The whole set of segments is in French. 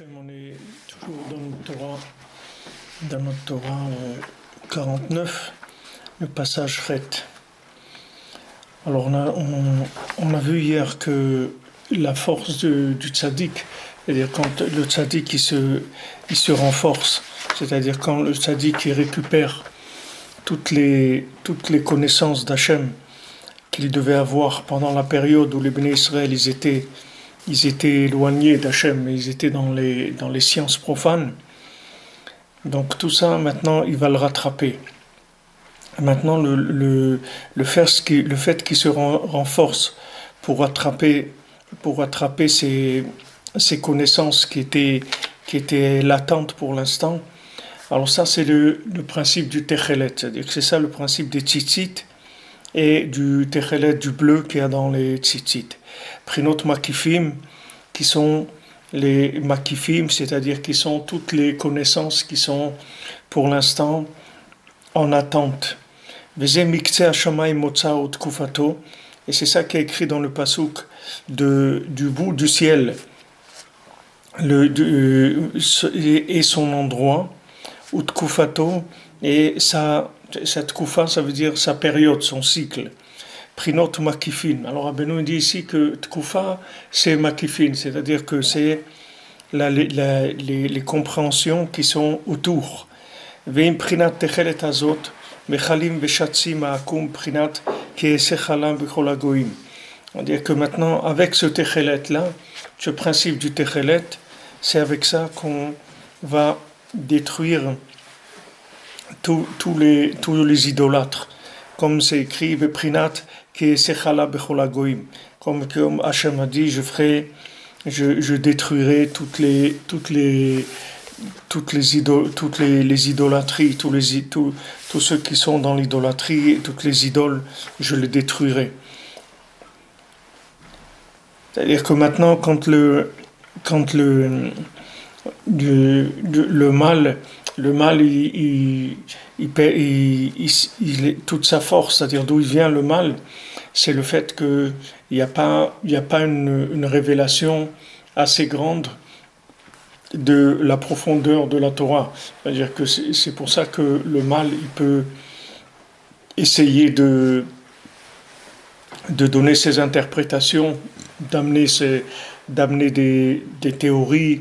On est toujours dans notre Torah 49, le passage Chet. Alors on a vu hier que la force du tzaddik, c'est-à-dire quand le tzaddik il se renforce, c'est-à-dire quand le tzaddik il récupère toutes les connaissances d'Hachem qu'il devait avoir pendant la période où les Béné Israël ils étaient éloignés d'Hachem, ils étaient dans les sciences profanes. Donc tout ça, maintenant, il va le rattraper. Maintenant, le fait qu'il se renforce pour rattraper ces connaissances qui étaient latentes pour l'instant. Alors ça, c'est le principe du Techelet, c'est-à-dire que c'est ça le principe des tzitzit et du Techelet, du bleu qu'il y a dans les tzitzit. Prinot makifim, qui sont les makifim, c'est-à-dire qui sont toutes les connaissances qui sont pour l'instant en attente. Et c'est ça qui est écrit dans le pasuk du bout du ciel et son endroit, utkufato, et cette kufa, ça veut dire sa période, son cycle. Prinot makifin. Alors Rabbeinu dit ici que Tkufa c'est makifin, c'est-à-dire que c'est les compréhensions qui sont autour. Veim prinat techelet azot mechalim veshatzim ma'akum prinat keesechalam bechol hagoyim. On dit que maintenant avec ce techelet là, ce principe du techelet, c'est avec ça qu'on va détruire tous les idolâtres. Comme c'est écrit Beprinat comme Hachem a dit, je détruirai toutes les idolâtries, tous ceux qui sont dans l'idolâtrie, toutes les idoles, je les détruirai. C'est-à-dire que maintenant, quand le mal il toute sa force, c'est-à-dire d'où il vient le mal, c'est le fait qu'il n'y a pas une révélation assez grande de la profondeur de la Torah. C'est-à-dire que c'est pour ça que le mal il peut essayer de donner ses interprétations, d'amener des théories,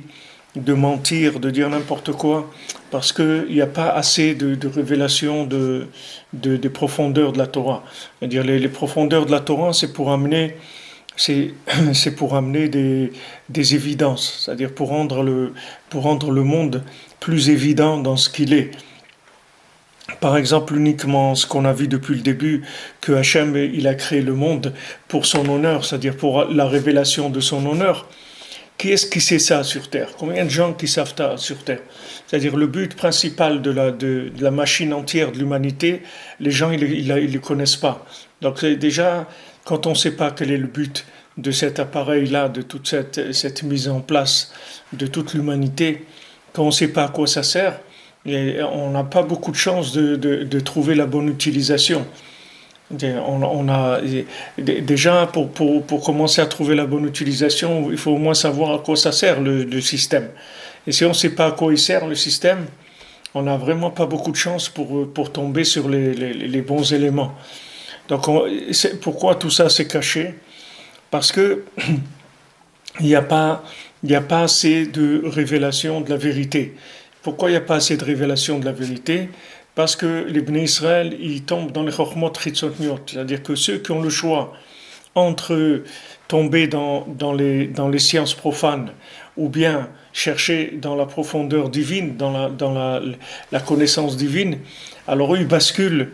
de mentir, de dire n'importe quoi, parce qu'il n'y a pas assez de révélation des profondeurs de la Torah. C'est-à-dire les profondeurs de la Torah, c'est pour amener des évidences, c'est-à-dire pour rendre le monde plus évident dans ce qu'il est. Par exemple, uniquement ce qu'on a vu depuis le début, que Hachem il a créé le monde pour son honneur, c'est-à-dire pour la révélation de son honneur. Qui est-ce qui sait ça sur Terre? Combien de gens qui savent ça sur Terre? C'est-à-dire le but principal de la machine entière de l'humanité, les gens ils le connaissent pas. Donc déjà, quand on ne sait pas quel est le but de cet appareil-là, de toute cette mise en place de toute l'humanité, quand on ne sait pas à quoi ça sert, on n'a pas beaucoup de chances de trouver la bonne utilisation. On a déjà pour commencer à trouver la bonne utilisation, il faut au moins savoir à quoi ça sert le système. Et si on ne sait pas à quoi il sert le système, on n'a vraiment pas beaucoup de chance pour tomber sur les bons éléments. Donc pourquoi tout ça s'est caché? Parce que il n'y a pas assez de révélation de la vérité. Pourquoi il n'y a pas assez de révélation de la vérité? Parce que les Bnei Israël, ils tombent dans les chokhmot chitzoniot, c'est-à-dire que ceux qui ont le choix entre tomber dans les sciences profanes ou bien chercher dans la profondeur divine, dans la connaissance divine, alors eux, ils basculent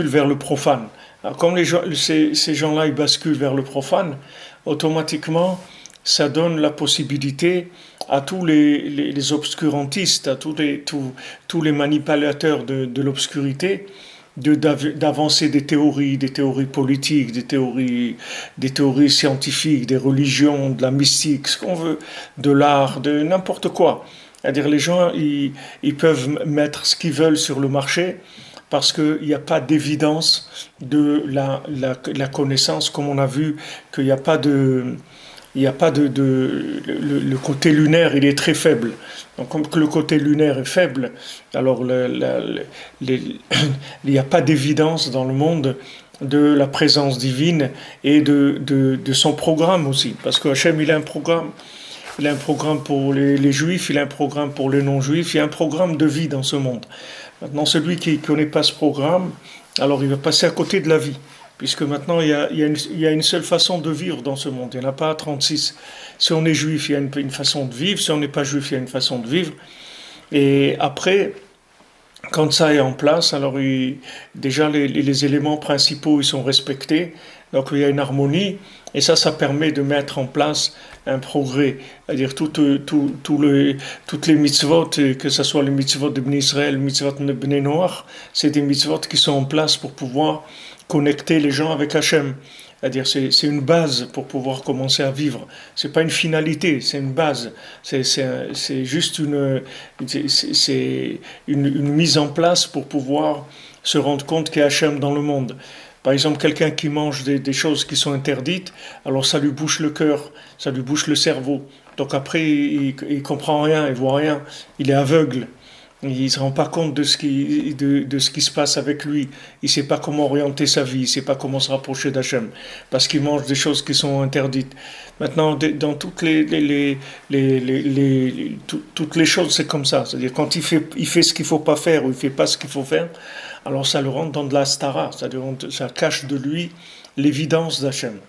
vers le profane. Alors comme ces gens-là, ils basculent vers le profane, automatiquement, ça donne la possibilité à tous les obscurantistes, à tous les manipulateurs de l'obscurité, d'avancer des théories politiques, des théories scientifiques, des religions, de la mystique, ce qu'on veut, de l'art, de n'importe quoi. C'est-à-dire les gens, ils peuvent mettre ce qu'ils veulent sur le marché parce qu'il n'y a pas d'évidence de la connaissance, comme on a vu qu'il n'y a pas de, il n'y a pas le côté lunaire, il est très faible. Donc, comme que le côté lunaire est faible, alors les- il n'y a pas d'évidence dans le monde de la présence divine et de son programme aussi. Parce que Hachem, il a un programme. Il a un programme pour les juifs, il a un programme pour les non-juifs, il y a un programme de vie dans ce monde. Maintenant, celui qui ne connaît pas ce programme, alors il va passer à côté de la vie. Puisque maintenant, il y a une seule façon de vivre dans ce monde. Il n'y en a pas 36. Si on est juif, il y a une façon de vivre. Si on n'est pas juif, il y a une façon de vivre. Et après, quand ça est en place, alors déjà les éléments principaux ils sont respectés, donc il y a une harmonie, et ça permet de mettre en place un progrès. C'est-à-dire toutes les mitzvot, que ce soit les mitzvot de Bnei Israël, les mitzvot de Bnei Noach, c'est des mitzvot qui sont en place pour pouvoir connecter les gens avec Hachem. C'est-à-dire c'est une base pour pouvoir commencer à vivre. C'est pas une finalité, c'est une base. C'est juste c'est une mise en place pour pouvoir se rendre compte qu'il y a Hachem dans le monde. Par exemple, quelqu'un qui mange des choses qui sont interdites, alors ça lui bouche le cœur, ça lui bouche le cerveau. Donc après, il comprend rien, il voit rien, il est aveugle. Il ne se rend pas compte de ce qui se passe avec lui. Il ne sait pas comment orienter sa vie. Il ne sait pas comment se rapprocher d'Hachem. Parce qu'il mange des choses qui sont interdites. Maintenant, dans toutes toutes les choses, c'est comme ça. C'est-à-dire, quand il fait ce qu'il ne faut pas faire ou il ne fait pas ce qu'il faut faire, alors ça le rentre dans de la stara. C'est-à-dire, ça cache de lui l'évidence d'Hachem.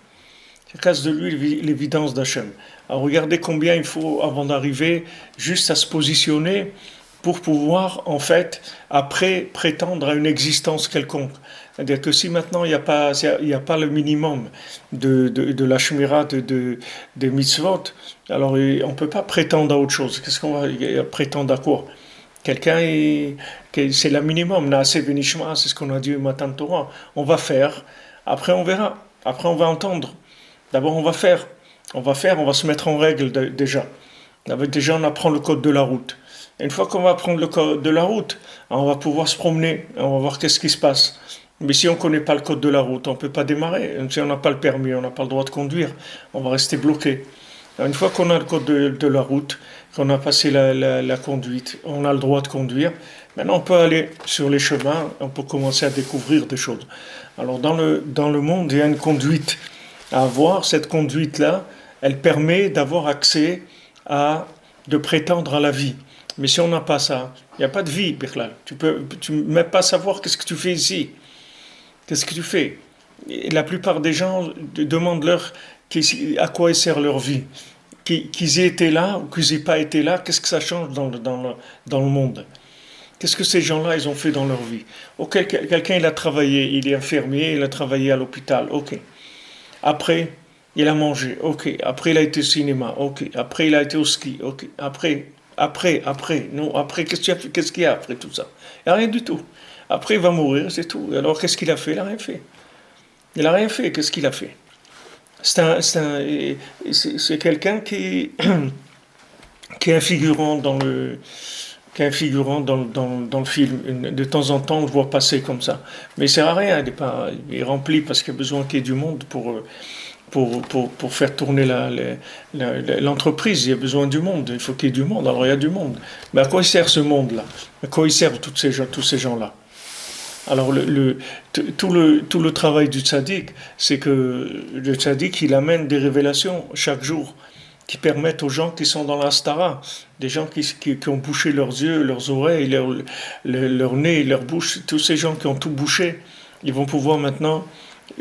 Ça cache de lui l'évidence d'Hachem. Alors, regardez combien il faut avant d'arriver juste à se positionner pour pouvoir, en fait, après, prétendre à une existence quelconque. C'est-à-dire que si maintenant il y a pas le minimum de la shmira des mitzvot, alors on ne peut pas prétendre à autre chose. Qu'est-ce qu'on va prétendre à quoi? C'est le minimum. Naaseh v'nishma, c'est ce qu'on a dit au matin de Torah. On va faire, après on verra, après on va entendre. D'abord on va faire. On va se mettre en règle déjà. Déjà on apprend le code de la route. Et une fois qu'on va prendre le code de la route, on va pouvoir se promener, on va voir qu'est-ce qui se passe. Mais si on ne connaît pas le code de la route, on ne peut pas démarrer. Si on n'a pas le permis, on n'a pas le droit de conduire, on va rester bloqué. Alors une fois qu'on a le code de la route, qu'on a passé la conduite, on a le droit de conduire, maintenant on peut aller sur les chemins, on peut commencer à découvrir des choses. Alors dans le monde, il y a une conduite à avoir. Cette conduite-là, elle permet d'avoir accès de prétendre à la vie. Mais si on n'a pas ça, il n'y a pas de vie, Birlal. Tu ne peux même pas savoir qu'est-ce que tu fais ici. Qu'est-ce que tu fais? Et la plupart des gens demandent à quoi ils servent leur vie. Qu'ils aient été là ou qu'ils n'aient pas été là, qu'est-ce que ça change dans le monde? Qu'est-ce que ces gens-là, ils ont fait dans leur vie? Ok, quelqu'un, il a travaillé, il est infirmier, il a travaillé à l'hôpital, ok. Après, il a mangé, ok. Après, il a été au cinéma, ok. Après, il a été au ski, ok. Non, après, qu'est-ce qu'il y a après tout ça? Il n'y a rien du tout. Après, il va mourir, c'est tout. Alors, qu'est-ce qu'il a fait? Il n'a rien fait. Il n'a rien fait, qu'est-ce qu'il a fait? C'est quelqu'un qui est un figurant qui est un figurant dans le film. De temps en temps, on le voit passer comme ça. Mais il ne sert à rien, il est rempli parce qu'il y a besoin qu'il y ait du monde pour faire tourner l'entreprise. Il y a besoin du monde, il faut qu'il y ait du monde, alors il y a du monde. Mais à quoi il sert ce monde-là? À quoi ils servent tous ces gens-là? Alors tout le travail du tzaddik, c'est que le tzaddik, il amène des révélations chaque jour qui permettent aux gens qui sont dans la stara, des gens qui ont bouché leurs yeux, leurs oreilles, leur nez, leur bouche, tous ces gens qui ont tout bouché, ils vont pouvoir maintenant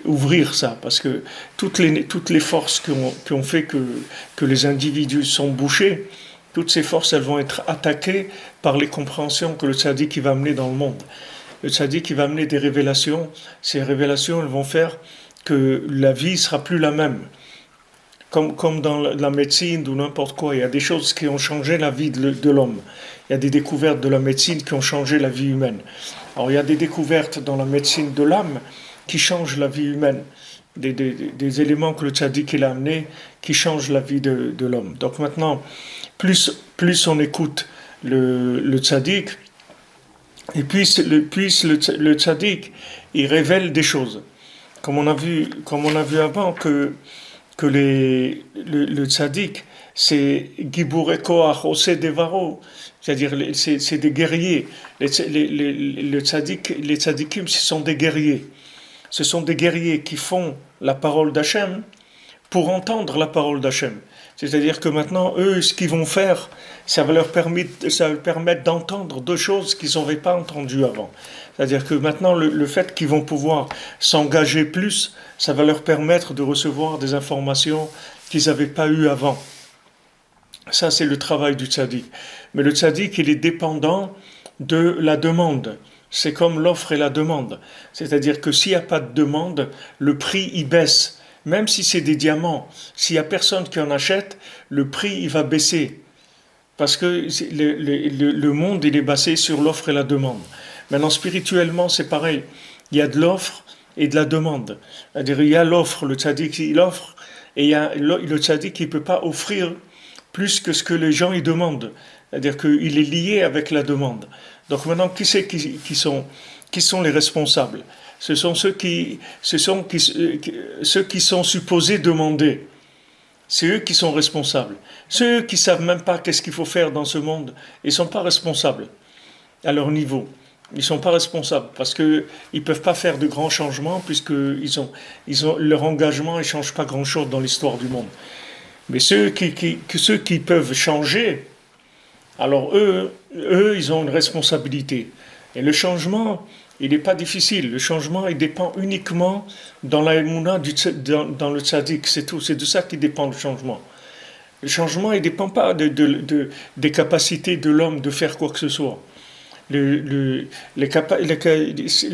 ouvrir ça, parce que toutes les forces qui ont fait que les individus sont bouchés, toutes ces forces, elles vont être attaquées par les compréhensions que le tzaddik va amener dans le monde. Le tzaddik va amener des révélations. Ces révélations, elles vont faire que la vie sera plus la même. Comme dans la médecine ou n'importe quoi, il y a des choses qui ont changé la vie de l'homme. Il y a des découvertes de la médecine qui ont changé la vie humaine. Alors il y a des découvertes dans la médecine de l'âme qui changent la vie humaine. Des éléments que le tzaddik a amenés qui changent la vie de l'homme. Donc maintenant, plus on écoute le tzaddik, et le tzaddik, il révèle des choses. Comme on a vu avant que le tzaddik, c'est Gibourei Koach, Oseh Devaro, c'est-à-dire c'est des guerriers. Les tzaddikim, ce sont des guerriers. Ce sont des guerriers qui font la parole d'Hachem pour entendre la parole d'Hachem. C'est-à-dire que maintenant, eux, ce qu'ils vont faire, ça va leur permettre d'entendre deux choses qu'ils n'avaient pas entendues avant. C'est-à-dire que maintenant, le fait qu'ils vont pouvoir s'engager plus, ça va leur permettre de recevoir des informations qu'ils n'avaient pas eues avant. Ça, c'est le travail du tzaddik. Mais le tzaddik, il est dépendant de la demande. C'est comme l'offre et la demande. C'est-à-dire que s'il n'y a pas de demande, le prix, il baisse. Même si c'est des diamants, s'il n'y a personne qui en achète, le prix, il va baisser. Parce que le monde, il est basé sur l'offre et la demande. Maintenant, spirituellement, c'est pareil. Il y a de l'offre et de la demande. C'est-à-dire, il y a l'offre, le tzaddik, il offre, et il y a le tzaddik qui ne peut pas offrir plus que ce que les gens y demandent. C'est-à-dire qu'il est lié avec la demande. Donc maintenant, qui sont les responsables? Ce sont ceux qui sont supposés demander. C'est eux qui sont responsables. Ceux qui ne savent même pas qu'est-ce qu'il faut faire dans ce monde, ils ne sont pas responsables à leur niveau. Ils ne sont pas responsables parce qu'ils ne peuvent pas faire de grands changements puisque leur engagement ne change pas grand-chose dans l'histoire du monde. Mais ceux qui peuvent changer, alors eux, ils ont une responsabilité. Et le changement, il n'est pas difficile. Le changement, il dépend uniquement dans la émouna, dans le tzaddik. C'est tout. C'est de ça qu'il dépend le changement. Le changement, il ne dépend pas des capacités de l'homme de faire quoi que ce soit. Le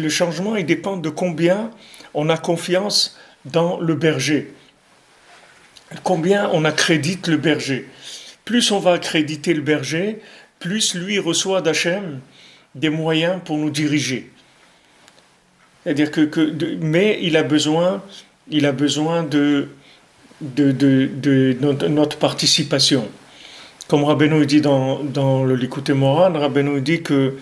changement, il dépend de combien on a confiance dans le berger. Combien on accrédite le berger. Plus on va accréditer le berger, plus lui reçoit d'Hachem des moyens pour nous diriger. C'est-à-dire mais il a besoin de notre participation. Comme Rabbeinu dit dans le Likutei Moharan, Rabbeinu dit que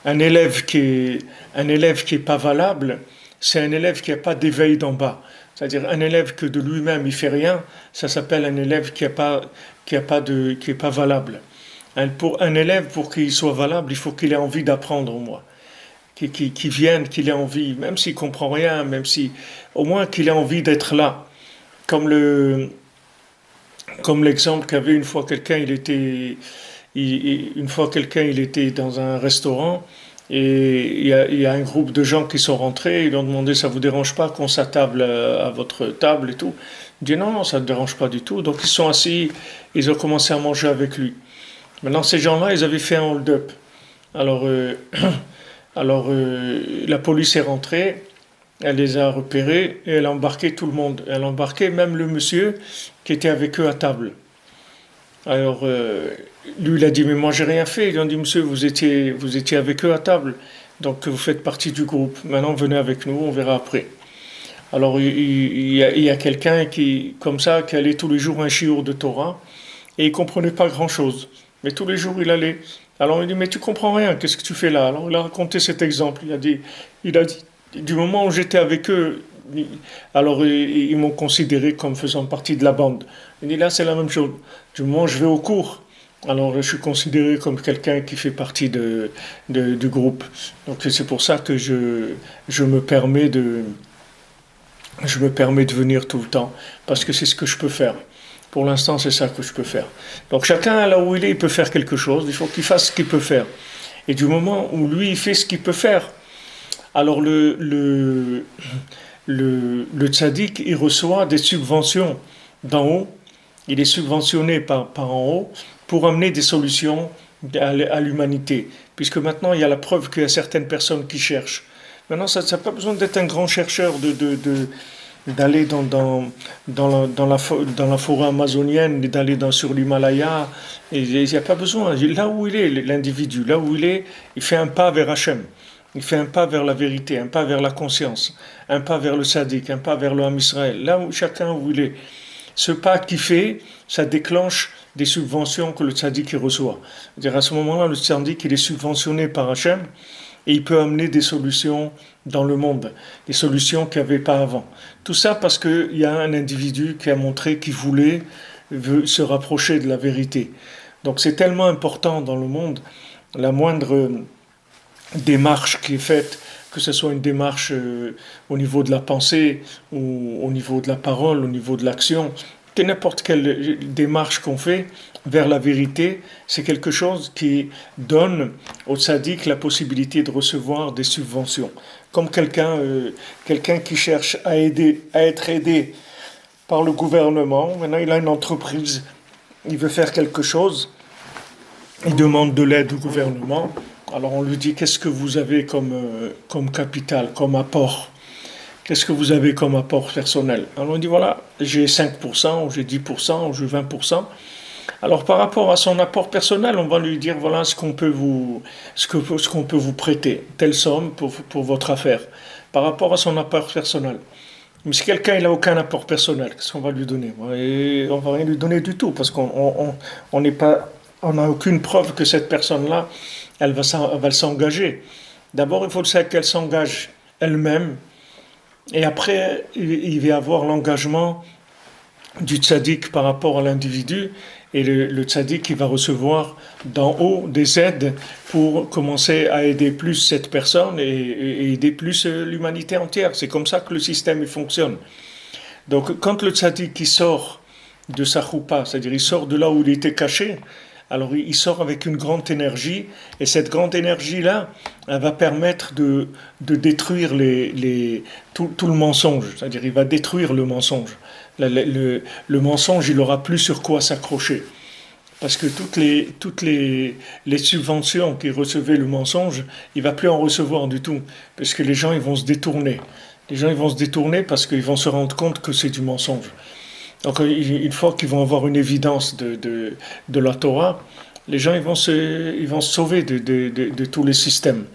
un élève qui est pas valable, c'est un élève qui n'a pas d'éveil d'en bas. C'est-à-dire un élève que de lui-même il fait rien, ça s'appelle un élève qui est pas valable. Pour un élève, pour qu'il soit valable, il faut qu'il ait envie d'apprendre au moins, qu'il vienne, qu'il ait envie, même s'il comprend rien, au moins qu'il ait envie d'être là. Comme l'exemple qu'avait une fois quelqu'un, il était dans un restaurant. Et il y a un groupe de gens qui sont rentrés, ils lui ont demandé ça vous dérange pas qu'on s'attable à votre table et tout. Il dit non, ça ne dérange pas du tout. Donc ils sont assis, ils ont commencé à manger avec lui. Maintenant ces gens-là, ils avaient fait un hold-up. Alors, la police est rentrée, elle les a repérés et elle a embarqué tout le monde. Elle a embarqué même le monsieur qui était avec eux à table. Alors, lui, il a dit, mais moi, j'ai rien fait. Ils ont dit, monsieur, vous étiez avec eux à table. Donc, vous faites partie du groupe. Maintenant, venez avec nous, on verra après. Alors, il y a quelqu'un qui allait tous les jours à un shiur de Torah et il comprenait pas grand-chose. Mais tous les jours, il allait. Alors, il dit, mais tu comprends rien, qu'est-ce que tu fais là? Alors, il a raconté cet exemple. Il a dit, du moment où j'étais avec eux, alors ils m'ont considéré comme faisant partie de la bande. Il dit là c'est la même chose. Du moment où je vais au cours, alors je suis considéré comme quelqu'un qui fait partie du groupe. Donc c'est pour ça que je me permets de venir tout le temps parce que c'est ce que je peux faire. Pour l'instant c'est ça que je peux faire. Donc chacun là où il est, il peut faire quelque chose. Il faut qu'il fasse ce qu'il peut faire. Et du moment où lui il fait ce qu'il peut faire, alors le tzaddik, il reçoit des subventions d'en haut, il est subventionné par en haut pour amener des solutions à l'humanité. Puisque maintenant, il y a la preuve qu'il y a certaines personnes qui cherchent. Maintenant, ça n'a pas besoin d'être un grand chercheur, d'aller dans la forêt amazonienne, d'aller sur l'Himalaya. Il n'y a pas besoin. Là où il est, l'individu, là où il est, il fait un pas vers Hachem. Il fait un pas vers la vérité, un pas vers la conscience, un pas vers le tzaddik, un pas vers le Ham Israël. Là où chacun où il est. Ce pas qu'il fait, ça déclenche des subventions que le tzaddik il reçoit. C'est-à-dire à ce moment-là, le tzaddik il est subventionné par Hachem et il peut amener des solutions dans le monde, des solutions qu'il n'y avait pas avant. Tout ça parce qu'il y a un individu qui a montré qu'il veut se rapprocher de la vérité. Donc c'est tellement important dans le monde, la moindre démarche qui est faite, que ce soit une démarche au niveau de la pensée ou au niveau de la parole, au niveau de l'action, que n'importe quelle démarche qu'on fait vers la vérité, c'est quelque chose qui donne au tzaddik la possibilité de recevoir des subventions. Comme quelqu'un qui cherche à être aidé par le gouvernement, maintenant il a une entreprise, il veut faire quelque chose, il demande de l'aide au gouvernement. Alors on lui dit qu'est-ce que vous avez comme capital, comme apport? Qu'est-ce que vous avez comme apport personnel? Alors on dit voilà, j'ai 5%, ou j'ai 10%, ou j'ai 20%. Alors par rapport à son apport personnel, on va lui dire voilà ce qu'on peut vous prêter, telle somme pour votre affaire, par rapport à son apport personnel. Mais si quelqu'un il a aucun apport personnel, qu'est-ce qu'on va lui donner? Et on va rien lui donner du tout parce on n'est pas, on n'a aucune preuve que cette personne-là, elle va s'engager. D'abord, il faut qu'elle s'engage elle-même, et après, il va y avoir l'engagement du tzaddik par rapport à l'individu, et le tzaddik qui va recevoir d'en haut des aides pour commencer à aider plus cette personne et aider plus l'humanité entière. C'est comme ça que le système il fonctionne. Donc quand le tzaddik il sort de sa choupa, c'est-à-dire il sort de là où il était caché, alors il sort avec une grande énergie, et cette grande énergie-là, elle va permettre de détruire tout le mensonge, c'est-à-dire il va détruire le mensonge. Le mensonge, il n'aura plus sur quoi s'accrocher. Parce que toutes les subventions qui recevaient le mensonge, il ne va plus en recevoir du tout, parce que les gens ils vont se détourner. Les gens ils vont se détourner parce qu'ils vont se rendre compte que c'est du mensonge. Donc une fois qu'ils vont avoir une évidence de la Torah, les gens ils vont se sauver de tous les systèmes.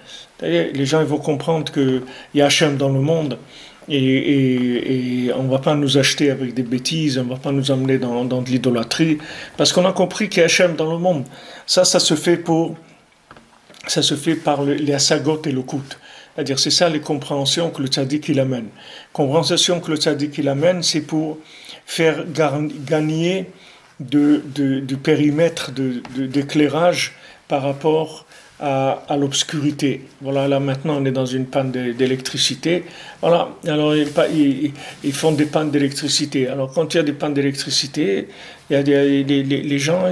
Les gens ils vont comprendre qu'il y a Hachem dans le monde, et on ne va pas nous acheter avec des bêtises, on ne va pas nous emmener dans de l'idolâtrie, parce qu'on a compris qu'il y a Hachem dans le monde. Ça se fait par les asagot et le kout. C'est-à-dire, c'est ça les compréhensions que le tzaddik il amène. Compréhension que le tzaddik il amène, c'est pour faire gagner du périmètre d'éclairage par rapport à l'obscurité. Voilà, là maintenant on est dans une panne d'électricité. Voilà, alors ils font des pannes d'électricité. Alors quand il y a des pannes d'électricité, il y a les gens,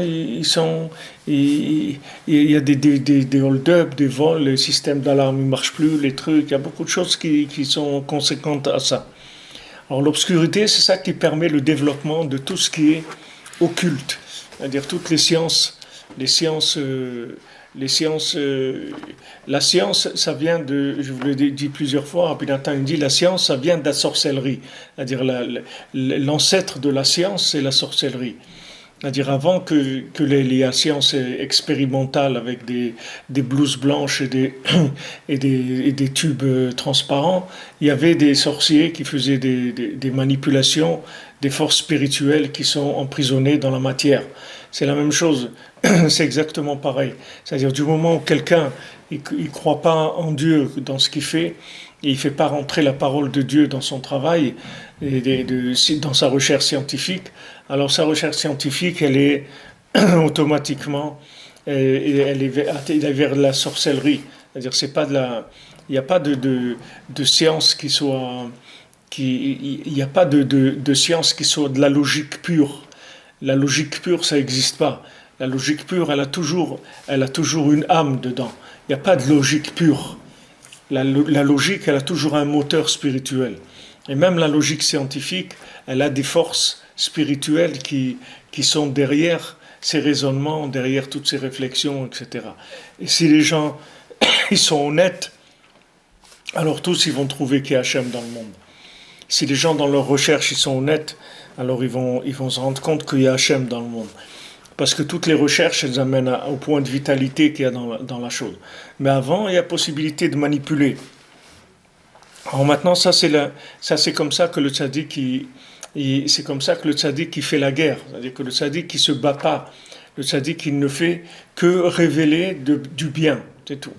il y a des hold-up, des vols, le système d'alarme ne marche plus, les trucs, il y a beaucoup de choses qui sont conséquentes à ça. Alors l'obscurité, c'est ça qui permet le développement de tout ce qui est occulte, c'est-à-dire toutes les sciences, la science, ça vient je vous l'ai dit plusieurs fois, Rabbi Nathan il dit la science, ça vient de la sorcellerie, c'est-à-dire l'ancêtre de la science, c'est la sorcellerie. C'est-à-dire avant que la science expérimentale avec des blouses blanches et des tubes transparents, il y avait des sorciers qui faisaient des manipulations des forces spirituelles qui sont emprisonnées dans la matière. C'est la même chose, c'est exactement pareil. C'est-à-dire du moment où quelqu'un il croit pas en Dieu dans ce qu'il fait, et il fait pas rentrer la parole de Dieu dans son travail, dans sa recherche scientifique, alors sa recherche scientifique, elle est automatiquement, elle est vers la sorcellerie. C'est-à-dire c'est pas il n'y a pas de science qui soit, il n'y a pas de science qui soit de la logique pure. La logique pure, ça n'existe pas. La logique pure, elle a toujours une âme dedans. Il n'y a pas de logique pure. La logique, elle a toujours un moteur spirituel. Et même la logique scientifique, elle a des forces spirituelles qui sont derrière ces raisonnements, derrière toutes ces réflexions, etc. Et si les gens ils sont honnêtes, alors tous ils vont trouver qu'il y a Hachem dans le monde. Si les gens dans leur recherche ils sont honnêtes, alors ils vont se rendre compte qu'il y a Hachem dans le monde. Parce que toutes les recherches, elles amènent au point de vitalité qu'il y a dans la chose. Mais avant, il y a possibilité de manipuler. Alors maintenant, ça c'est comme ça que le tzaddik Et c'est comme ça que le tzaddik qui fait la guerre, c'est-à-dire que le tzaddik qui se bat pas, le tzaddik il ne fait que révéler du bien, c'est tout.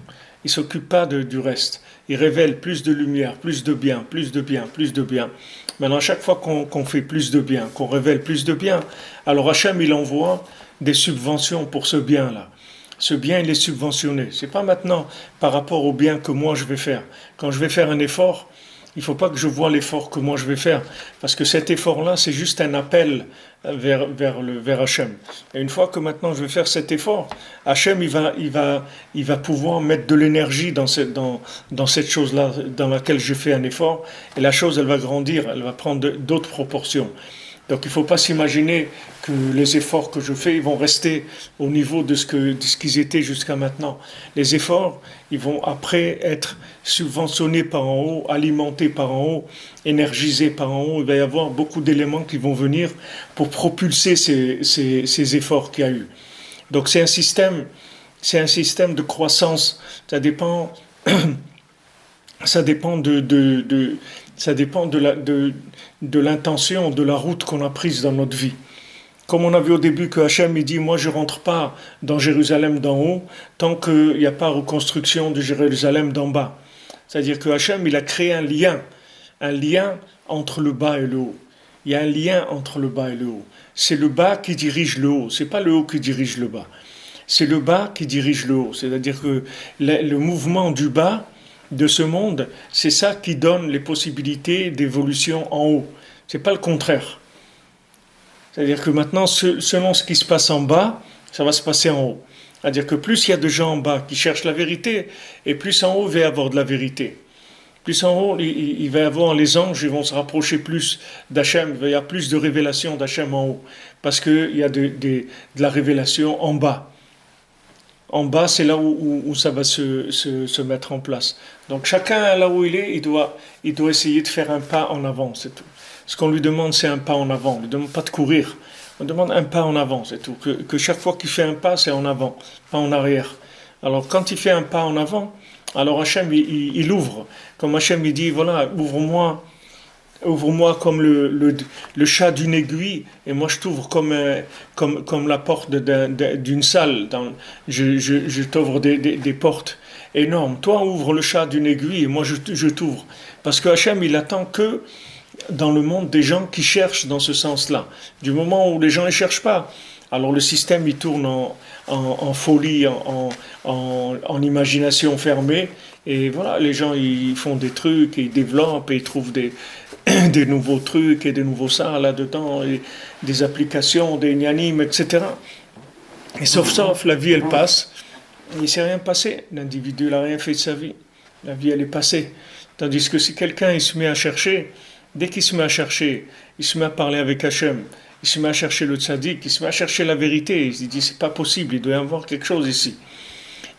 Il s'occupe pas du reste. Il révèle plus de lumière, plus de bien, plus de bien, plus de bien. Maintenant, chaque fois qu'on fait plus de bien, qu'on révèle plus de bien, alors Hachem il envoie des subventions pour ce bien-là. Ce bien, il est subventionné. C'est pas maintenant par rapport au bien que moi je vais faire. Quand je vais faire un effort, il ne faut pas que je vois l'effort que moi je vais faire, parce que cet effort-là, c'est juste un appel vers Hachem. Et une fois que maintenant je vais faire cet effort, Hachem, il va pouvoir mettre de l'énergie dans cette chose-là, dans laquelle je fais un effort, et la chose, elle va grandir, elle va prendre d'autres proportions. Donc il ne faut pas s'imaginer que les efforts que je fais ils vont rester au niveau de ce qu'ils étaient jusqu'à maintenant. Les efforts, ils vont après être subventionnés par en haut, alimentés par en haut, énergisés par en haut. Il va y avoir beaucoup d'éléments qui vont venir pour propulser ces efforts qu'il y a eu. Donc c'est un système de croissance. Ça dépend ça dépend de l'intention, de la route qu'on a prise dans notre vie. Comme on a vu au début que Hachem il dit moi je rentre pas dans Jérusalem d'en haut tant qu'il n'y a pas reconstruction de Jérusalem d'en bas. C'est-à-dire que Hachem il a créé un lien entre le bas et le haut. Il y a un lien entre le bas et le haut. C'est le bas qui dirige le haut, c'est pas le haut qui dirige le bas. C'est le bas qui dirige le haut. C'est-à-dire que le mouvement du bas de ce monde, c'est ça qui donne les possibilités d'évolution en haut. C'est pas le contraire. C'est-à-dire que maintenant, selon ce qui se passe en bas, ça va se passer en haut. C'est-à-dire que plus il y a de gens en bas qui cherchent la vérité, et plus en haut il va y avoir de la vérité. Plus en haut, il va y avoir les anges, ils vont se rapprocher plus d'Hachem, il va y avoir plus de révélations d'Hachem en haut. Parce qu'il y a de la révélation en bas. En bas, c'est là où ça va se mettre en place. Donc chacun, là où il est, il doit essayer de faire un pas en avant, c'est tout. Ce qu'on lui demande, c'est un pas en avant. On ne lui demande pas de courir. On demande un pas en avant, c'est tout. Que chaque fois qu'il fait un pas, c'est en avant, pas en arrière. Alors quand il fait un pas en avant, alors Hachem, il ouvre. Comme Hachem, il dit, voilà, ouvre-moi comme le chat d'une aiguille, et moi je t'ouvre comme la porte d'une salle. Je t'ouvre des portes énormes. Toi, ouvre le chat d'une aiguille, et moi je t'ouvre. Parce que Hachem, il attend que dans le monde des gens qui cherchent dans ce sens-là. Du moment où les gens ne cherchent pas, alors le système il tourne en folie, en imagination fermée, et voilà, les gens ils font des trucs, et ils développent, et ils trouvent des nouveaux trucs et des nouveaux ça là-dedans, et des applications, des nianimes, etc. Et sauf, la vie elle passe, il ne s'est rien passé, l'individu n'a rien fait de sa vie, la vie elle est passée. Tandis que si quelqu'un il se met à chercher, dès qu'il se met à chercher, il se met à parler avec Hachem, il se met à chercher le tzaddik, il se met à chercher la vérité, il se dit c'est pas possible, il doit y avoir quelque chose ici.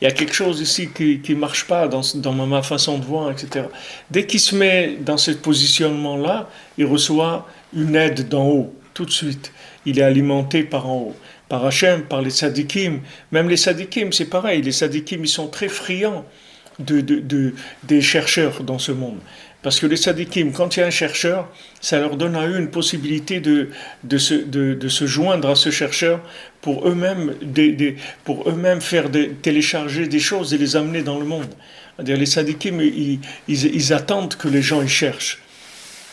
Il y a quelque chose ici qui ne marche pas dans ma façon de voir, etc. Dès qu'il se met dans ce positionnement-là, il reçoit une aide d'en haut, tout de suite. Il est alimenté par en haut, par Hachem, par les tzaddikim. Même les tzaddikim, c'est pareil, les tzaddikim, ils sont très friands des chercheurs dans ce monde. Parce que les tzaddikim, quand il y a un chercheur, ça leur donne à eux une possibilité de se joindre à ce chercheur pour eux-mêmes, télécharger des choses et les amener dans le monde. C'est-à-dire les tzaddikim, ils attendent que les gens y cherchent.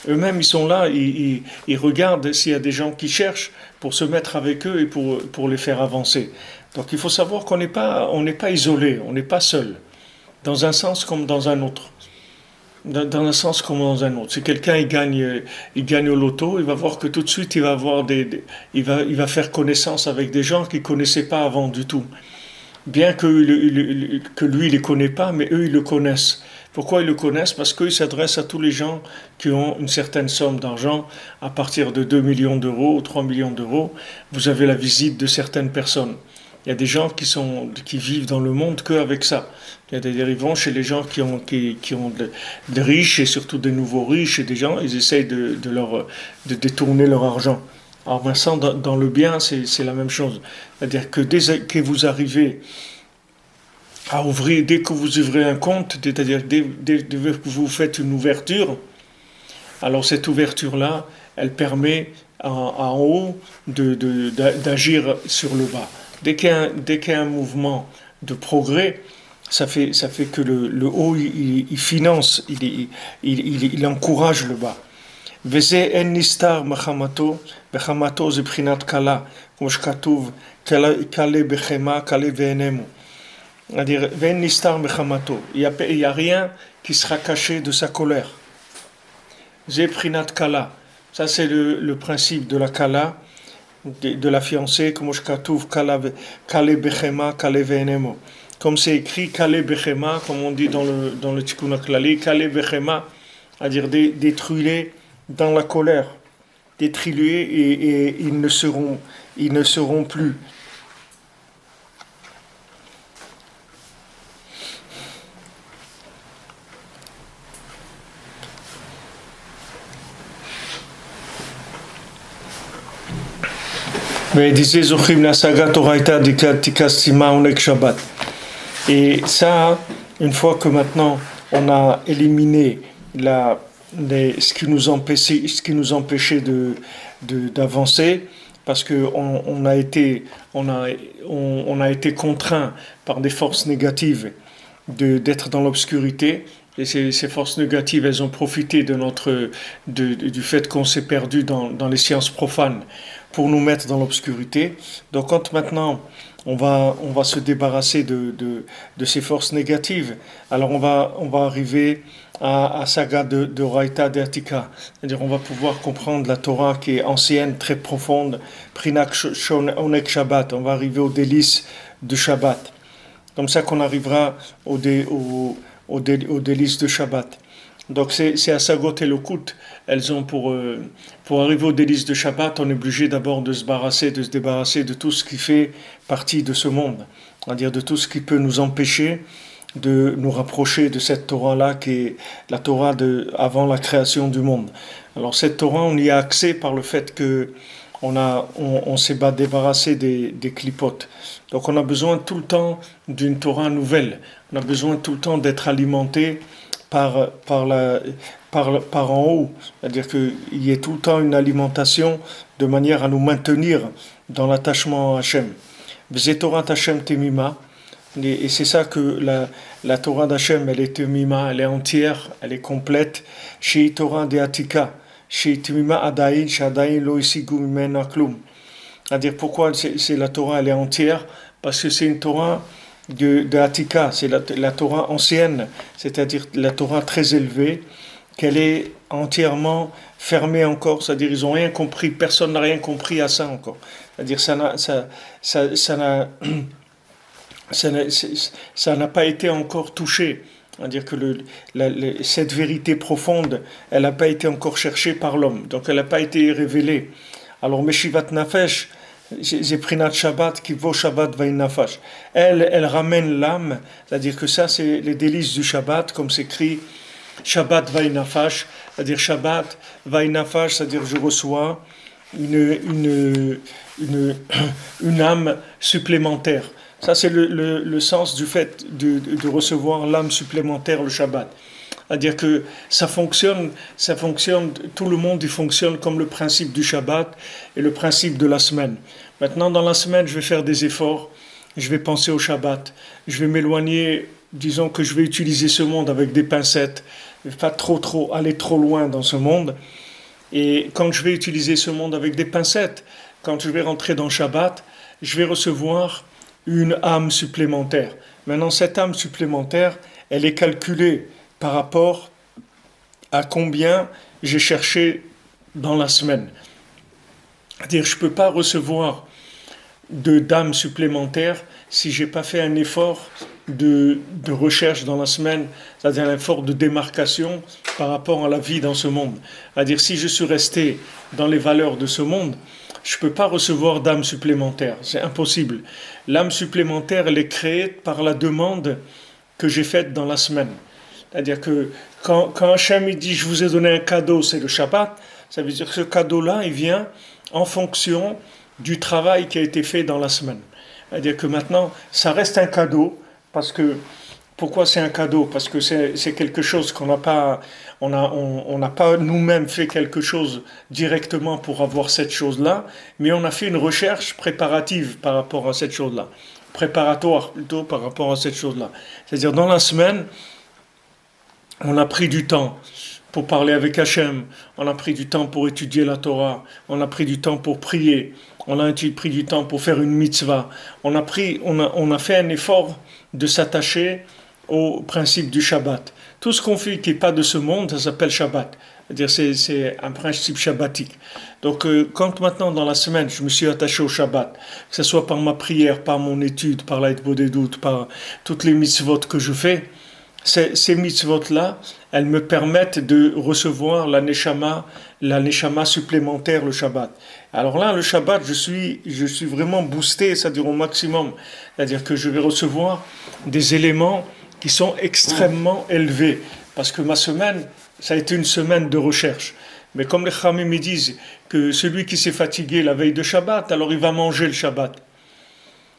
Eux-mêmes, ils sont là, ils regardent s'il y a des gens qui cherchent pour se mettre avec eux et pour les faire avancer. Donc il faut savoir qu'on n'est pas isolé, on n'est pas seul, dans un sens comme dans un autre. Dans un sens comme dans un autre. Si quelqu'un il gagne au loto, il va voir que tout de suite il va avoir il va faire connaissance avec des gens qu'il connaissait pas avant du tout. Bien que lui il les connaît pas, mais eux ils le connaissent. Pourquoi ils le connaissent? Parce qu'ils s'adressent à tous les gens qui ont une certaine somme d'argent. À partir de 2 millions d'euros ou 3 millions d'euros, vous avez la visite de certaines personnes. Il y a des gens qui vivent dans le monde qu'avec ça. Il y a des dérivants chez les gens qui ont de riches et surtout des nouveaux riches et des gens, ils essayent de détourner leur argent. Alors maintenant, dans le bien, c'est la même chose. C'est-à-dire que dès que vous arrivez à ouvrir, dès que vous ouvrez un compte, c'est-à-dire dès que vous faites une ouverture, alors cette ouverture-là, elle permet en haut d'agir sur le bas. Dès qu'il y a un mouvement de progrès, ça fait que le haut, il finance, il encourage le bas. וזה אין נסתר מחמתו, וחמתו זה בחינת כלה, כמו שכתוב, כלה בחמה, כלה בעינימו. C'est-à-dire, ואין נסתר מחמתו. Il y a rien qui sera caché de sa colère. זה בחינת כלה. Ça, c'est le principe de la kala, de la fiancée, כמו שכתוב, כלה בחמה, כלה בעינימו. Comme c'est écrit, כלה בחמה, comme on dit dans le Tikkun HaKlali, כלה בחמה, c'est-à-dire détruis-les dans la colère, détruis-les et ils ne seront plus. Et ça, une fois que maintenant on a éliminé ce qui nous empêchait d'avancer, parce que on a été contraint par des forces négatives d'être dans l'obscurité. Et ces forces négatives, elles ont profité du fait qu'on s'est perdu dans les sciences profanes pour nous mettre dans l'obscurité. Donc quand maintenant on va se débarrasser de ces forces négatives, alors on va arriver à Saga de Raïta d'Atika. C'est-à-dire on va pouvoir comprendre la Torah qui est ancienne, très profonde, Prinak Onek Shabbat. On va arriver aux délices de Shabbat. Comme ça qu'on arrivera aux délices de Shabbat. Donc c'est à Sagot et Lokut, elles ont pour arriver aux délices de Shabbat, on est obligé d'abord de se débarrasser de tout ce qui fait partie de ce monde, c'est-à-dire de tout ce qui peut nous empêcher de nous rapprocher de cette Torah-là qui est la Torah avant la création du monde. Alors cette Torah, on y a accès par le fait que on s'est débarrassé des clipotes. Donc on a besoin tout le temps d'une Torah nouvelle. On a besoin tout le temps d'être alimenté par en haut. C'est-à-dire qu'il y ait tout le temps une alimentation de manière à nous maintenir dans l'attachement à Hachem. V'zeh Torah Hachem temima. Et c'est ça que la Torah d'Hachem, elle est temima, elle est entière, elle est complète. Shei Torah de Atika. C'est-à-dire pourquoi c'est la Torah elle est entière, parce que c'est une Torah de Atika, c'est la Torah ancienne, c'est-à-dire la Torah très élevée, qu'elle est entièrement fermée encore, c'est-à-dire ils n'ont rien compris, personne n'a rien compris à ça encore, c'est-à-dire ça n'a pas été encore touché. C'est-à-dire que cette vérité profonde, elle n'a pas été encore cherchée par l'homme, donc elle n'a pas été révélée. Alors, Meshivat Nafesh, j'ai pris notre Shabbat, qui vaut Shabbat Vaïnafash. Elle ramène l'âme, c'est-à-dire que ça, c'est les délices du Shabbat, comme c'est écrit Shabbat Vaïnafash, c'est-à-dire Shabbat Vaïnafash, c'est-à-dire je reçois une âme supplémentaire. Ça, c'est le sens du fait de recevoir l'âme supplémentaire le Shabbat. C'est-à-dire que ça fonctionne, tout le monde il fonctionne comme le principe du Shabbat et le principe de la semaine. Maintenant, dans la semaine, je vais faire des efforts, je vais penser au Shabbat, je vais m'éloigner, disons que je vais utiliser ce monde avec des pincettes, je ne vais pas aller trop loin dans ce monde. Et quand je vais utiliser ce monde avec des pincettes, quand je vais rentrer dans Shabbat, je vais recevoir une âme supplémentaire. Maintenant, cette âme supplémentaire, elle est calculée par rapport à combien j'ai cherché dans la semaine. C'est-à-dire, je ne peux pas recevoir d'âme supplémentaire si je n'ai pas fait un effort de recherche dans la semaine, c'est-à-dire un effort de démarcation par rapport à la vie dans ce monde. C'est-à-dire, si je suis resté dans les valeurs de ce monde, je ne peux pas recevoir d'âme supplémentaire, c'est impossible. L'âme supplémentaire, elle est créée par la demande que j'ai faite dans la semaine. C'est-à-dire que quand Hachem dit « je vous ai donné un cadeau, c'est le Shabbat », ça veut dire que ce cadeau-là, il vient en fonction du travail qui a été fait dans la semaine. C'est-à-dire que maintenant, ça reste un cadeau, parce que Pourquoi c'est un cadeau? Parce que c'est quelque chose qu'on n'a pas, on n'a pas nous-mêmes fait quelque chose directement pour avoir cette chose-là, mais on a fait une recherche préparative par rapport à cette chose-là, préparatoire plutôt par rapport à cette chose-là. C'est-à-dire dans la semaine, on a pris du temps pour parler avec Hachem, on a pris du temps pour étudier la Torah, on a pris du temps pour prier, on a pris du temps pour faire une mitzvah, on a fait un effort de s'attacher au principe du Shabbat. Tout ce qu'on fait qui n'est pas de ce monde, ça s'appelle Shabbat. C'est-à-dire c'est un principe shabbatique. Donc quand maintenant dans la semaine je me suis attaché au Shabbat, que ce soit par ma prière, par mon étude, par l'aide des doutes, par toutes les mitzvot que je fais, ces mitzvot-là, elles me permettent de recevoir la neshama supplémentaire le Shabbat. Alors là, le Shabbat, je suis vraiment boosté, c'est-à-dire au maximum. C'est-à-dire que je vais recevoir des éléments qui sont extrêmement élevés. Parce que ma semaine, ça a été une semaine de recherche. Mais comme les Khamim me disent que celui qui s'est fatigué la veille de Shabbat, alors il va manger le Shabbat.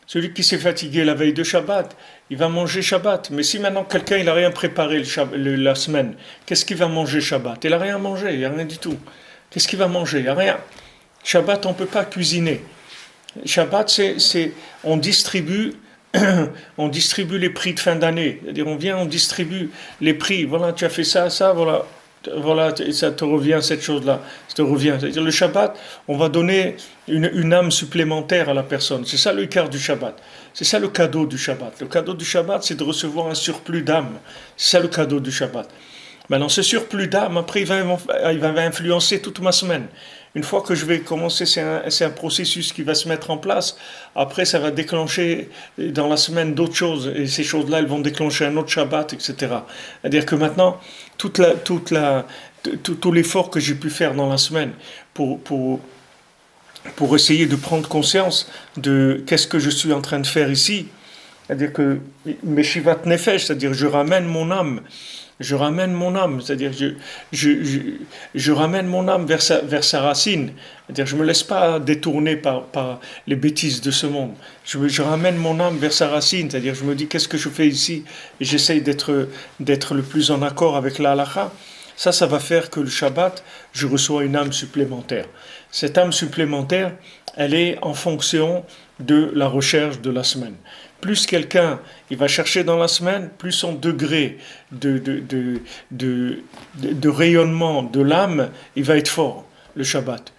Celui qui s'est fatigué la veille de Shabbat, il va manger Shabbat. Mais si maintenant quelqu'un il n'a rien préparé la semaine, qu'est-ce qu'il va manger Shabbat? Il n'a rien mangé, il n'y a rien du tout. Qu'est-ce qu'il va manger? Il n'y a rien. Shabbat, on ne peut pas cuisiner. Shabbat, on distribue, on distribue les prix de fin d'année. C'est-à-dire, on distribue les prix. Voilà, tu as fait ça, ça, voilà. Voilà, ça te revient cette chose-là. Ça te revient. C'est-à-dire, le Shabbat, on va donner une âme supplémentaire à la personne. C'est ça le quart du Shabbat. C'est ça le cadeau du Shabbat. Le cadeau du Shabbat, c'est de recevoir un surplus d'âme. C'est ça le cadeau du Shabbat. Maintenant, ce surplus d'âme, après, il va influencer toute ma semaine. Une fois que je vais commencer, c'est un processus qui va se mettre en place. Après, ça va déclencher dans la semaine d'autres choses. Et ces choses-là, elles vont déclencher un autre Shabbat, etc. C'est-à-dire que maintenant, tout l'effort que j'ai pu faire dans la semaine pour essayer de prendre conscience de qu'est-ce que je suis en train de faire ici. C'est-à-dire que Meshivat Nefesh, c'est-à-dire je ramène mon âme. Je ramène mon âme, c'est-à-dire je ramène mon âme vers sa racine. C'est-à-dire je ne me laisse pas détourner par les bêtises de ce monde. Je ramène mon âme vers sa racine, c'est-à-dire je me dis qu'est-ce que je fais ici et j'essaye d'être le plus en accord avec la halakha. Ça va faire que le Shabbat, je reçois une âme supplémentaire. Cette âme supplémentaire, elle est en fonction de la recherche de la semaine. Plus quelqu'un il va chercher dans la semaine, plus son degré de rayonnement de l'âme, il va être fort, le Shabbat.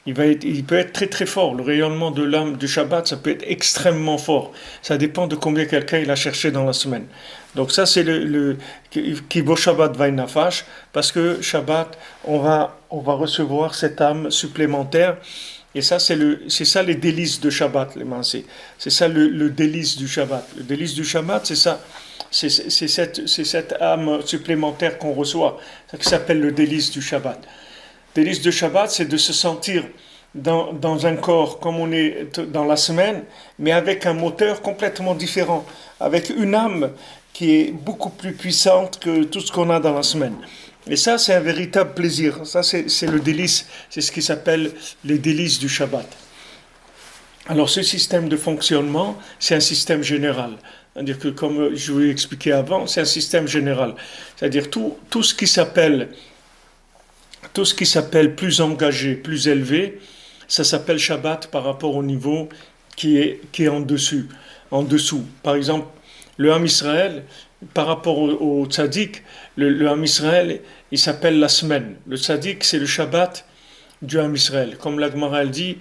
Il peut être très très fort. Le rayonnement de l'âme du Shabbat, ça peut être extrêmement fort. Ça dépend de combien quelqu'un il a cherché dans la semaine. Donc ça c'est le Kibo Shabbat Vainafash, parce que Shabbat, on va recevoir cette âme supplémentaire. Et ça, c'est ça les délices de Shabbat, les mansés. C'est ça le délice du Shabbat. Le délice du Shabbat, c'est ça. C'est cette âme supplémentaire qu'on reçoit. Ça qui s'appelle le délice du Shabbat. Le délice du Shabbat, c'est de se sentir dans un corps comme on est dans la semaine, mais avec un moteur complètement différent. Avec une âme qui est beaucoup plus puissante que tout ce qu'on a dans la semaine. Et ça, c'est un véritable plaisir. Ça, c'est le délice. C'est ce qui s'appelle les délices du Shabbat. Alors, ce système de fonctionnement, c'est un système général. C'est-à-dire que, comme je vous l'ai expliqué avant, c'est un système général. C'est-à-dire tout ce qui s'appelle plus engagé, plus élevé, ça s'appelle Shabbat par rapport au niveau qui est en dessous. Par exemple, le Ham Israël, par rapport au tzaddik, le Ham Israël, il s'appelle la semaine. Le tzaddik, c'est le Shabbat du Ham Israël. Comme la Gemara dit,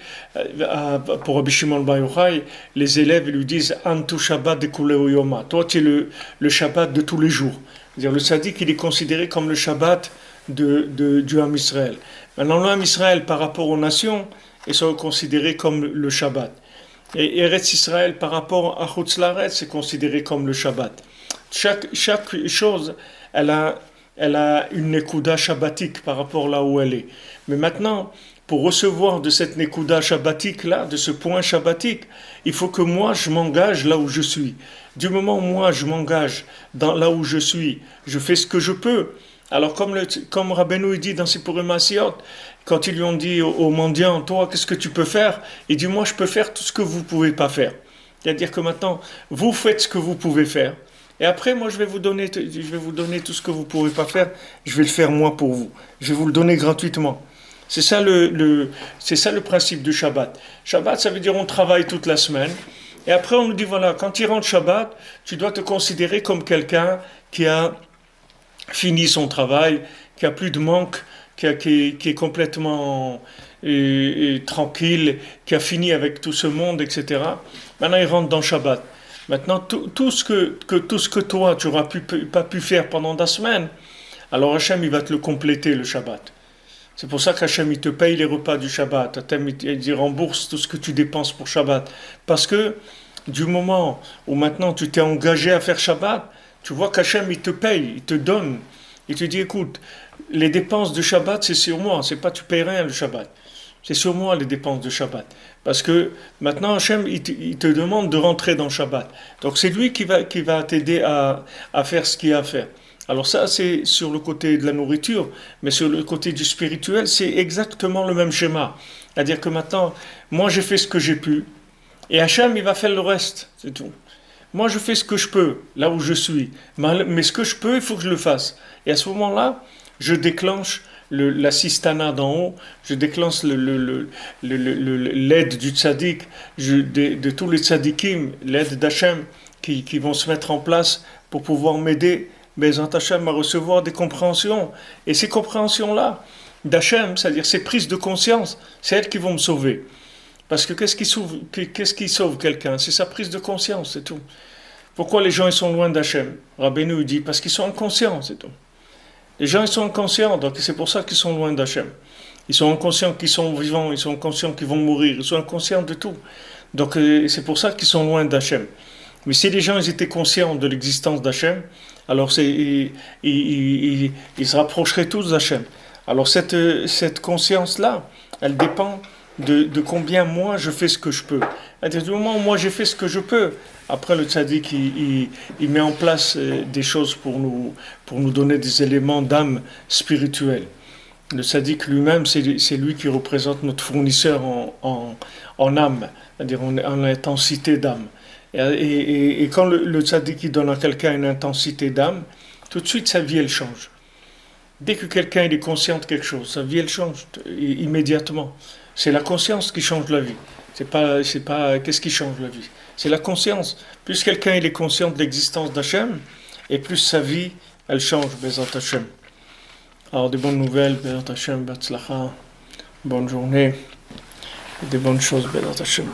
pour Rabbi Shimon Bar Yochai, les élèves lui disent « Antu Shabbat de kuleu yoma ». Toi, tu es le Shabbat de tous les jours. C'est-à-dire, le tzaddik, il est considéré comme le Shabbat du Ham Israël. Maintenant, le Ham Israël, par rapport aux nations, ils sont considérés comme le Shabbat. Et Eretz Israël, par rapport à Chutz La'aretz, c'est considéré comme le Shabbat. Chaque chose, elle a une nekuda shabbatique par rapport là où elle est. Mais maintenant, pour recevoir de cette nekuda shabbatique là, de ce point shabbatique, il faut que moi je m'engage là où je suis. Du moment où moi je m'engage là où je suis, je fais ce que je peux. Alors comme Rabbeinu dit dans ses Purim Asiot, quand ils lui ont dit aux mendiants, toi qu'est-ce que tu peux faire? Il dit moi je peux faire tout ce que vous ne pouvez pas faire. C'est-à-dire que maintenant, vous faites ce que vous pouvez faire. Et après, moi, je vais vous donner tout ce que vous ne pourrez pas faire, je vais le faire moi pour vous. Je vais vous le donner gratuitement. C'est ça le principe du Shabbat. Shabbat, ça veut dire on travaille toute la semaine. Et après, on nous dit, voilà, quand il rentre Shabbat, tu dois te considérer comme quelqu'un qui a fini son travail, qui a plus de manque, qui est complètement tranquille, qui a fini avec tout ce monde, etc. Maintenant, il rentre dans Shabbat. Maintenant, tout ce que toi, tu n'auras pas pu faire pendant ta semaine, alors Hachem, il va te le compléter, le Shabbat. C'est pour ça qu'Hachem, il te paye les repas du Shabbat. Hachem, il rembourse tout ce que tu dépenses pour Shabbat. Parce que du moment où maintenant tu t'es engagé à faire Shabbat, tu vois qu'Hachem, il te paye, il te donne. Il te dit, écoute, les dépenses de Shabbat, c'est sur moi. C'est pas tu payes rien le Shabbat. C'est sur moi les dépenses de Shabbat. Parce que maintenant, Hachem, il te demande de rentrer dans Shabbat. Donc c'est lui qui va t'aider à faire ce qu'il y a à faire. Alors ça, c'est sur le côté de la nourriture, mais sur le côté du spirituel, c'est exactement le même schéma. C'est-à-dire que maintenant, moi, j'ai fait ce que j'ai pu, et Hachem, il va faire le reste, c'est tout. Moi, je fais ce que je peux, là où je suis. Mais ce que je peux, il faut que je le fasse. Et à ce moment-là, je déclenche la sistana d'en haut, je déclenche l'aide du tzaddik, de tous les tzaddikim, l'aide d'Hachem, qui vont se mettre en place pour pouvoir m'aider, Bezrat Hachem, à recevoir des compréhensions. Et ces compréhensions-là, d'Hachem, c'est-à-dire ces prises de conscience, c'est elles qui vont me sauver. Parce que qu'est-ce qui sauve quelqu'un? C'est sa prise de conscience, c'est tout. Pourquoi les gens ils sont loin d'Hachem? Rabbeinu dit, parce qu'ils sont inconscients, c'est tout. Les gens ils sont inconscients, donc c'est pour ça qu'ils sont loin d'Hachem. Ils sont inconscients qu'ils sont vivants, ils sont inconscients qu'ils vont mourir, ils sont inconscients de tout. Donc c'est pour ça qu'ils sont loin d'Hachem. Mais si les gens ils étaient conscients de l'existence d'Hachem, alors ils se rapprocheraient tous d'Hachem. Alors cette conscience-là, elle dépend de combien moi je fais ce que je peux. À partir du moment où moi j'ai fait ce que je peux, après le tzaddik il met en place des choses pour nous donner des éléments d'âme spirituelle. Le tzaddik lui-même, c'est lui qui représente notre fournisseur en âme, c'est-à-dire en intensité d'âme. Et quand le tzaddik donne à quelqu'un une intensité d'âme, tout de suite sa vie elle change. Dès que quelqu'un il est conscient de quelque chose, sa vie elle change immédiatement. C'est la conscience qui change la vie. C'est pas qu'est-ce qui change la vie. C'est la conscience. Plus quelqu'un il est conscient de l'existence d'Hachem, et plus sa vie elle change, Bezrat Hachem. Alors des bonnes nouvelles, Bezrat Hachem, Batzlacha, bonne journée, et des bonnes choses, Bezrat Hachem.